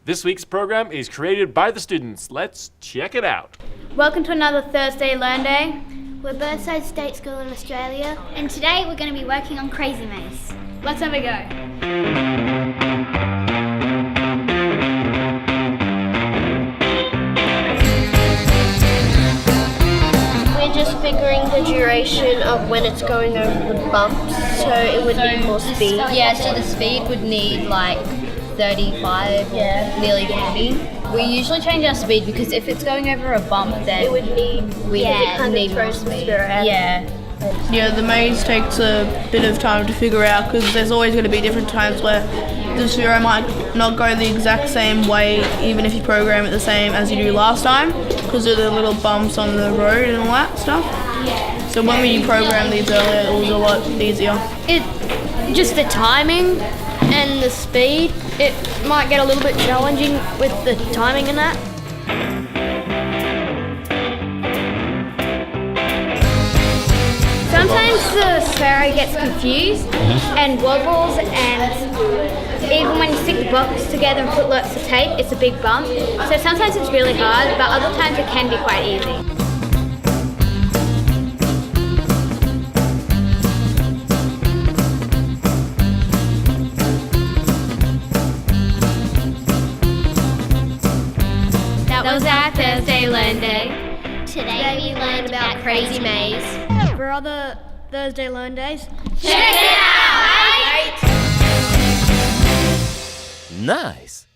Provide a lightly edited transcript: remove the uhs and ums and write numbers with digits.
This week's program is created by the students. Let's check it out. Welcome to another Thursday Learn Day. We're Burnside State School in Australia, And today we're going to be working on Crazy Maze. Let's have a go. we're just figuring the duration of when it's going over the bumps, so it would need more speed. Yeah, so the speed would need like 35, nearly 40. We usually change our speed because if it's going over a bump, then It would need, we it kind need of more throws the speed. spirit out. Yeah. Yeah, the maze takes a bit of time to figure out because there's always going to be different times where the Sphero might not go the exact same way even if you program it the same as you do last time because of the little bumps on the road and all that stuff. So when we programmed these earlier, it was a lot easier. Just the timing and the speed, it might get a little bit challenging with the timing and that. Sometimes the Sphero gets confused and wobbles, and even when you stick the blocks together and put lots of tape, it's a big bump. So sometimes it's really hard, but other times it can be quite easy. That was our Thursday Learn Day. Today we learned about Crazy Maze. For other Thursday Learn Days, Check it out! Nice.